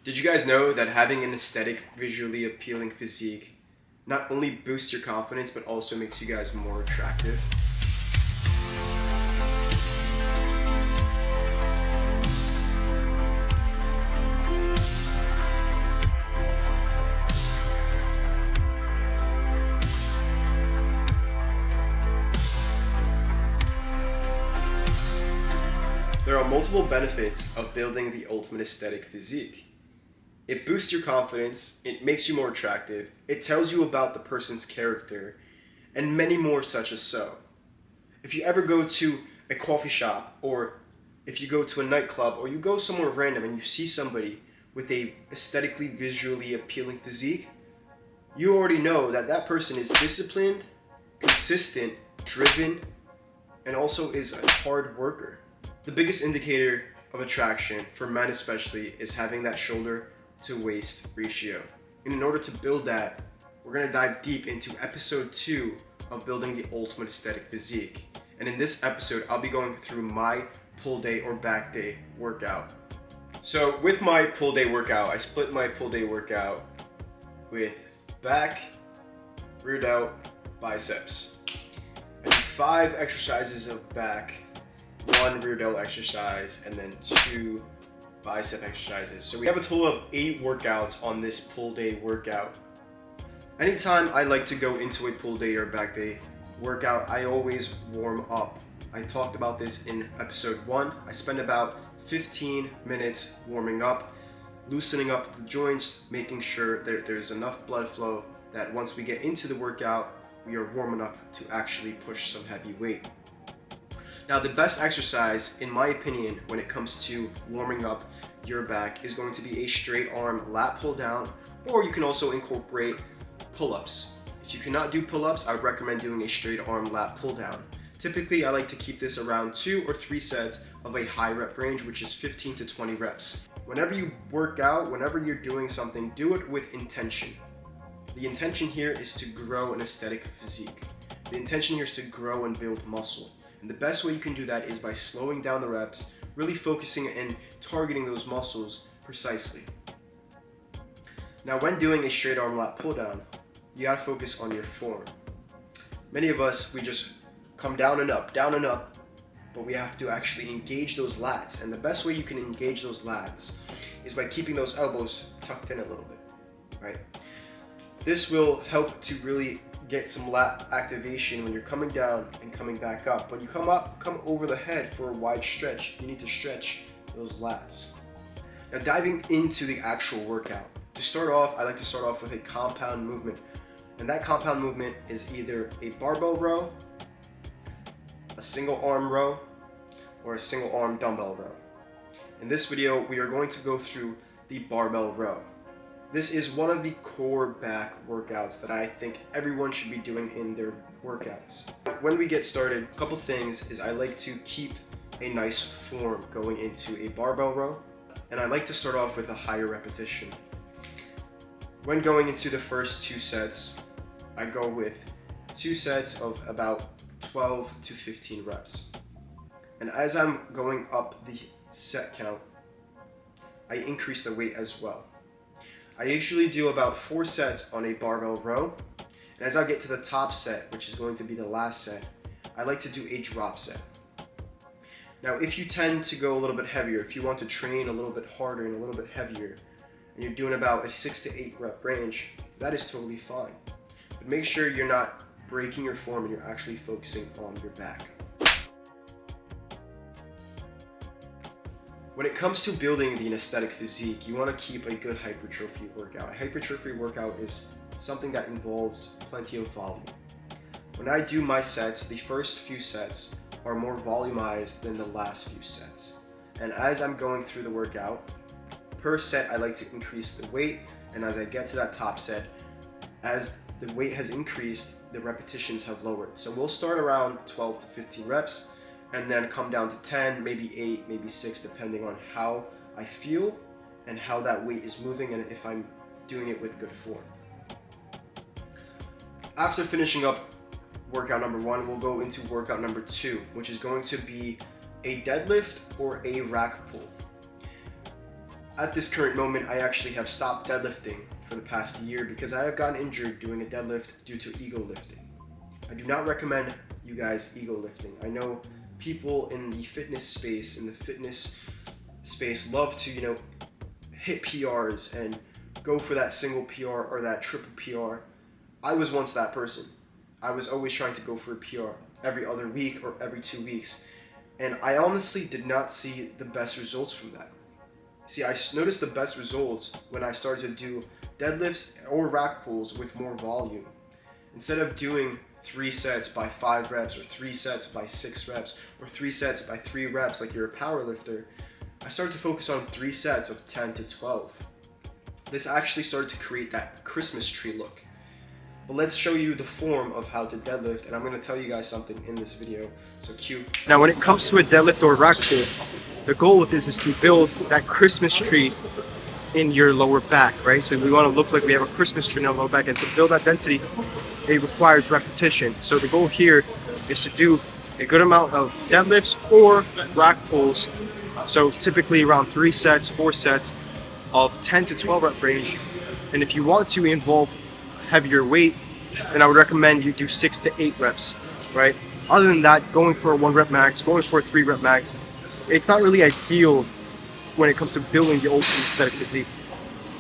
Did you guys know that having an aesthetic, visually appealing physique not only boosts your confidence, but also makes you guys more attractive? There are multiple benefits of building the ultimate aesthetic physique. It boosts your confidence, it makes you more attractive, it tells you about the person's character, and many more such as so. If you ever go to a coffee shop, or if you go to a nightclub, or you go somewhere random and you see somebody with a aesthetically, visually appealing physique, you already know that that person is disciplined, consistent, driven, and also is a hard worker. The biggest indicator of attraction, for men especially, is having that shoulder to waist ratio. And in order to build that, we're going to dive deep into episode 2 of building the ultimate aesthetic physique. And in this episode, I'll be going through my pull day or back day workout. So with my pull day workout, I split my pull day workout with back, rear delt, biceps. I do 5 exercises of back, 1 rear delt exercise, and then 2 bicep exercises. So we have a total of 8 workouts on this pull day workout. Anytime I like to go into a pull day or back day workout, I always warm up. I talked about this in episode 1. I spend about 15 minutes warming up, loosening up the joints, making sure that there's enough blood flow that once we get into the workout, we are warm enough to actually push some heavy weight. Now, the best exercise, in my opinion, when it comes to warming up your back is going to be a straight arm lat pull down, or you can also incorporate pull-ups. If you cannot do pull-ups, I would recommend doing a straight arm lat pull down. Typically, I like to keep this around 2 or 3 sets of a high rep range, which is 15 to 20 reps. Whenever you work out, whenever you're doing something, do it with intention. The intention here is to grow an aesthetic physique. The intention here is to grow and build muscle. And the best way you can do that is by slowing down the reps, really focusing and targeting those muscles precisely. Now, when doing a straight arm lat pull down, you gotta focus on your form. Many of us, we just come down and up, but we have to actually engage those lats. And the best way you can engage those lats is by keeping those elbows tucked in a little bit, right? This will help to really get some lat activation when you're coming down and coming back up. When you come up, come over the head for a wide stretch. You need to stretch those lats. Now, diving into the actual workout. To start off, I like to start off with a compound movement. And that compound movement is either a barbell row, a single arm row, or a single arm dumbbell row. In this video, we are going to go through the barbell row. This is one of the core back workouts that I think everyone should be doing in their workouts. When we get started, a couple things is I like to keep a nice form going into a barbell row, and I like to start off with a higher repetition. When going into the first 2 sets, I go with 2 sets of about 12 to 15 reps. And as I'm going up the set count, I increase the weight as well. I usually do about 4 sets on a barbell row, and as I get to the top set, which is going to be the last set, I like to do a drop set. Now, if you tend to go a little bit heavier, if you want to train a little bit harder and a little bit heavier, and you're doing about a 6 to 8 rep range, that is totally fine. But make sure you're not breaking your form and you're actually focusing on your back. When it comes to building the aesthetic physique, you want to keep a good hypertrophy workout. A hypertrophy workout is something that involves plenty of volume. When I do my sets, the first few sets are more volumized than the last few sets. And as I'm going through the workout, per set I like to increase the weight, and as I get to that top set, as the weight has increased, the repetitions have lowered. So we'll start around 12 to 15 reps, and then come down to 10, maybe 8, maybe 6, depending on how I feel and how that weight is moving and if I'm doing it with good form. After finishing up workout number 1, we'll go into workout number 2, which is going to be a deadlift or a rack pull. At this current moment, I actually have stopped deadlifting for the past year because I have gotten injured doing a deadlift due to ego lifting. I do not recommend you guys ego lifting. I know people in the fitness space, love to, hit PRs and go for that single PR or that triple PR. I was once that person. I was always trying to go for a PR every other week or every 2 weeks. And I honestly did not see the best results from that. See, I noticed the best results when I started to do deadlifts or rack pulls with more volume. Instead of doing 3 sets by 5 reps or 3 sets by 6 reps or 3 sets by 3 reps like you're a power lifter, I started to focus on 3 sets of 10 to 12. This actually started to create that Christmas tree look. But let's show you the form of how to deadlift, and I'm going to tell you guys something in this video, so cue. Now when it comes to a deadlift or rack pull, the goal with this is to build that Christmas tree in your lower back, right? So we want to look like we have a Christmas tree in our lower back, and to build that density, it requires repetition. So the goal here is to do a good amount of deadlifts or rack pulls. So typically around 3 sets, 4 sets of 10 to 12 rep range. And if you want to involve heavier weight, then I would recommend you do 6 to 8 reps, right? Other than that, going for a 1 rep max, going for a 3 rep max, it's not really ideal when it comes to building the ultimate aesthetic physique.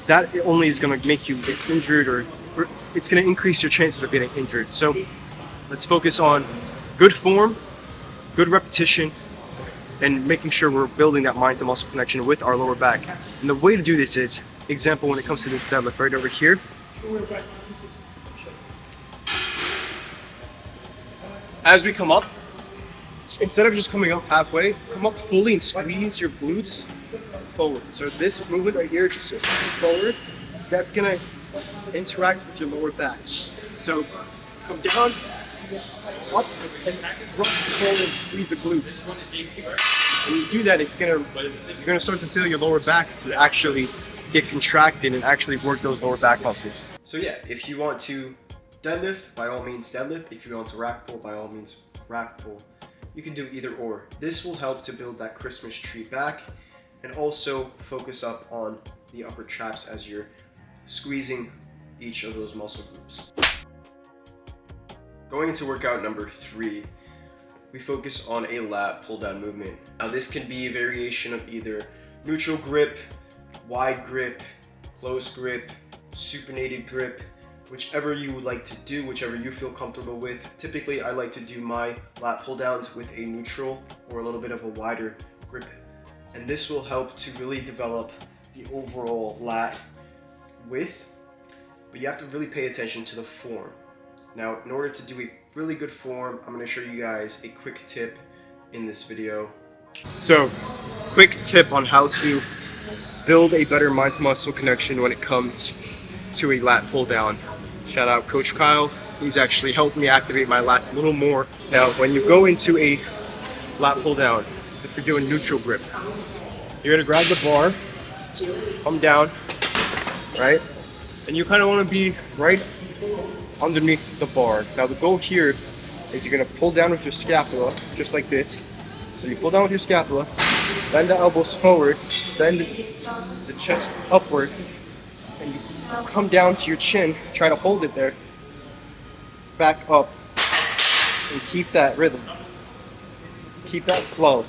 That only is going to make you get injured, or it's going to increase your chances of getting injured. So let's focus on good form, good repetition, and making sure we're building that mind to muscle connection with our lower back. And the way to do this is, example, when it comes to this deadlift right over here, as we come up, instead of just coming up halfway, come up fully and squeeze your glutes forward. So this movement right here, just forward, that's gonna interact with your lower back. So come down, up, and thrust forward and squeeze the glutes. When you do that, you're gonna start to feel your lower back to actually get contracted and actually work those lower back muscles. So yeah, if you want to deadlift, by all means deadlift. If you want to rack pull, by all means rack pull. You can do either or. This will help to build that Christmas tree back and also focus up on the upper traps as you're squeezing each of those muscle groups. Going into workout number 3, we focus on a lat pull down movement. Now this can be a variation of either neutral grip, wide grip, close grip, supinated grip, whichever you would like to do, whichever you feel comfortable with. Typically, I like to do my lat pull downs with a neutral or a little bit of a wider grip. And this will help to really develop the overall lat width, but you have to really pay attention to the form. Now, in order to do a really good form, I'm gonna show you guys a quick tip in this video. So, quick tip on how to build a better mind to muscle connection when it comes to a lat pull down. Shout out Coach Kyle. He's actually helped me activate my lats a little more. Now, when you go into a lat pull down, if you're doing neutral grip, you're gonna grab the bar, come down, right? And you kind of want to be right underneath the bar. Now the goal here is you're gonna pull down with your scapula, just like this. So you pull down with your scapula, bend the elbows forward, bend the chest upward, and you come down to your chin, try to hold it there, back up, and keep that rhythm. Keep that flow.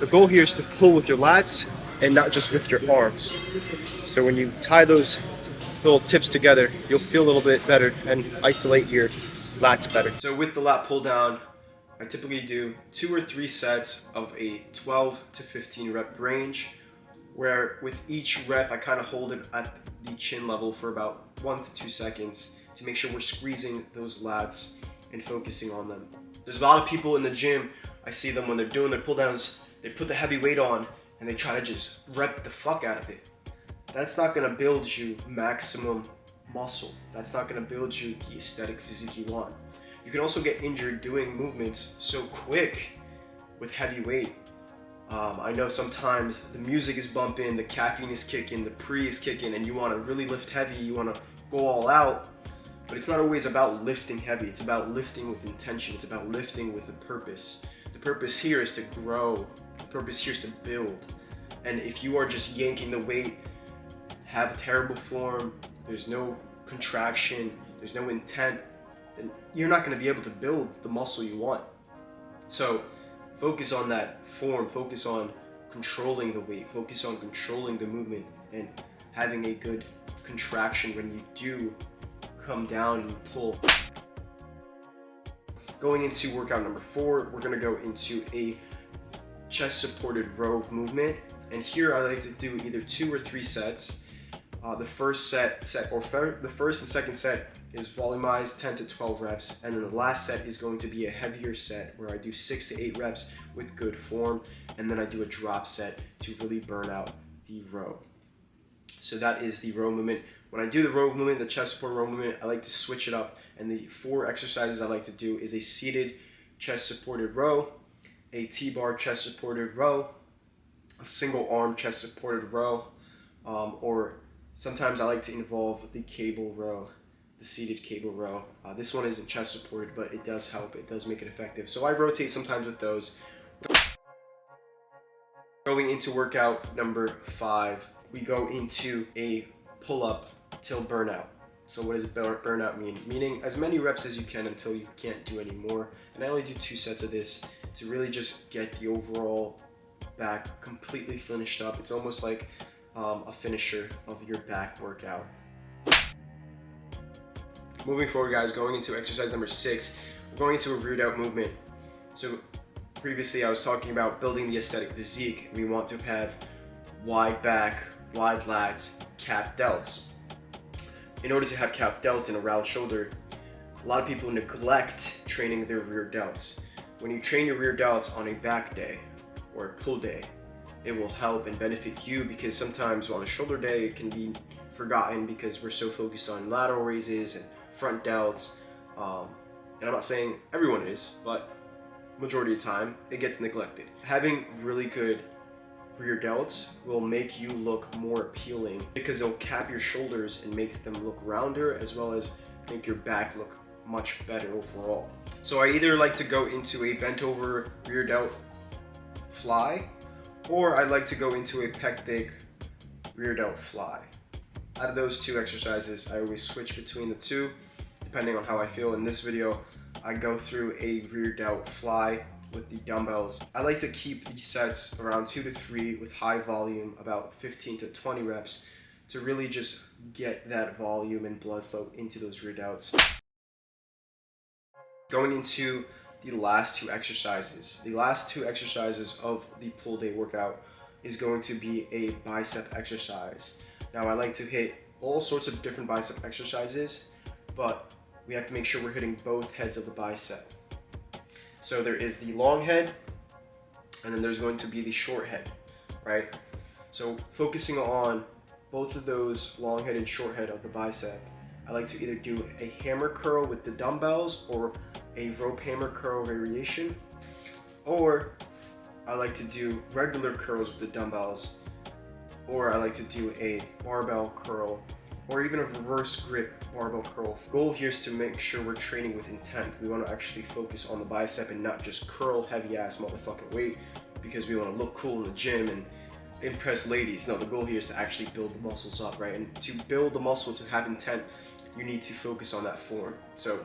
The goal here is to pull with your lats and not just with your arms. So when you tie those little tips together, you'll feel a little bit better and isolate your lats better. So with the lat pull down, I typically do 2 or 3 sets of a 12 to 15 rep range, where with each rep I kind of hold it at the chin level for about 1 to 2 seconds to make sure we're squeezing those lats and focusing on them. There's a lot of people in the gym, I see them when they're doing their pull downs, they put the heavy weight on and they try to just rep the fuck out of it. That's not gonna build you maximum muscle. That's not gonna build you the aesthetic physique you want. You can also get injured doing movements so quick with heavy weight. I know sometimes the music is bumping, the caffeine is kicking, the pre is kicking, and you want to really lift heavy, you want to go all out, but it's not always about lifting heavy. It's about lifting with intention. It's about lifting with a purpose. The purpose here is to grow. The purpose here is to build. And if you are just yanking the weight, have a terrible form, there's no contraction, there's no intent, then you're not going to be able to build the muscle you want. So focus on that form, focus on controlling the weight, focus on controlling the movement, and having a good contraction when you do come down and pull. Going into workout number 4, we're going to go into a chest supported row movement. And here I like to do either 2 or 3 sets. The first the first and second set is volumized 10 to 12 reps, and then the last set is going to be a heavier set where I do 6 to 8 reps with good form, and then I do a drop set to really burn out the row. So that is the row movement. When I do the row movement, the chest support row movement, I like to switch it up, and the 4 exercises I like to do is a seated chest supported row, a T-bar chest supported row, a single arm chest supported row, or sometimes I like to involve the cable row, the seated cable row. This one isn't chest supported, but it does help. It does make it effective. So I rotate sometimes with those. Going into workout number 5, we go into a pull-up till burnout. So what does burnout mean? Meaning as many reps as you can until you can't do any more. And I only do 2 sets of this to really just get the overall back completely finished up. It's almost like a finisher of your back workout. Moving forward, guys, going into exercise number 6, we're going into a rear delt movement. So previously I was talking about building the aesthetic physique. We want to have wide back, wide lats, cap delts. In order to have cap delts and a round shoulder, a lot of people neglect training their rear delts. When you train your rear delts on a back day or a pull day, it will help and benefit you, because sometimes on a shoulder day it can be forgotten because we're so focused on lateral raises and front delts. And I'm not saying everyone is, but majority of the time it gets neglected. Having really good rear delts will make you look more appealing because it'll cap your shoulders and make them look rounder, as well as make your back look much better overall. So I either like to go into a bent over rear delt fly, or I like to go into a pec rear delt fly. Out of those 2 exercises, I always switch between the 2 depending on how I feel. In this video, I go through a rear delt fly with the dumbbells. I like to keep these sets around 2 to 3 with high volume, about 15 to 20 reps, to really just get that volume and blood flow into those rear delts. Going into the last 2 exercises. The last 2 exercises of the pull day workout is going to be a bicep exercise. Now I like to hit all sorts of different bicep exercises, but we have to make sure we're hitting both heads of the bicep. So there is the long head, and then there's going to be the short head, right? So focusing on both of those long head and short head of the bicep, I like to either do a hammer curl with the dumbbells or a rope hammer curl variation, or I like to do regular curls with the dumbbells, or I like to do a barbell curl, or even a reverse grip barbell curl. The goal here is to make sure we're training with intent. We want to actually focus on the bicep and not just curl heavy ass motherfucking weight because we want to look cool in the gym and impress ladies. No, the goal here is to actually build the muscles up, right? And to build the muscle, to have intent, you need to focus on that form. So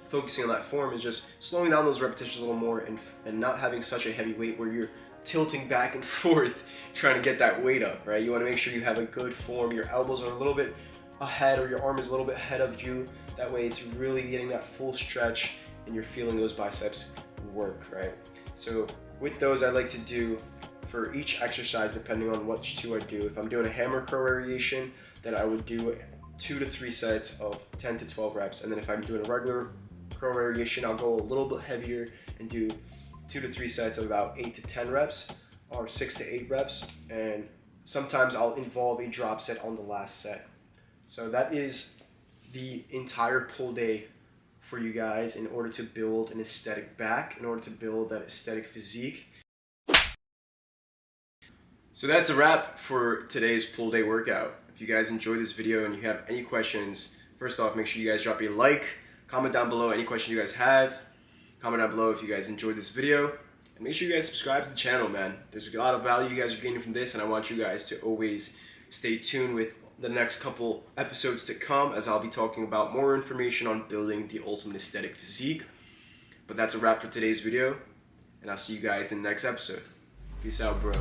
focusing on that form is just slowing down those repetitions a little more and not having such a heavy weight where you're tilting back and forth trying to get that weight up, right? You want to make sure you have a good form. Your elbows are a little bit ahead, or your arm is a little bit ahead of you. That way it's really getting that full stretch and you're feeling those biceps work, right? So with those, I like to do for each exercise, depending on which 2 I do. If I'm doing a hammer curl variation, then I would do 2 to 3 sets of 10 to 12 reps. And then if I'm doing a regular curl variation, I'll go a little bit heavier and do 2 to 3 sets of about 8 to 10 reps, or 6 to 8 reps, and sometimes I'll involve a drop set on the last set. So that is the entire pull day for you guys in order to build an aesthetic back, in order to build that aesthetic physique. So that's a wrap for today's pull day workout. If you guys enjoyed this video and you have any questions, first off, make sure you guys drop a like, comment down below any questions you guys have. Comment down below if you guys enjoyed this video. And make sure you guys subscribe to the channel, man. There's a lot of value you guys are gaining from this, and I want you guys to always stay tuned with the next couple episodes to come, as I'll be talking about more information on building the ultimate aesthetic physique. But that's a wrap for today's video, and I'll see you guys in the next episode. Peace out, bro.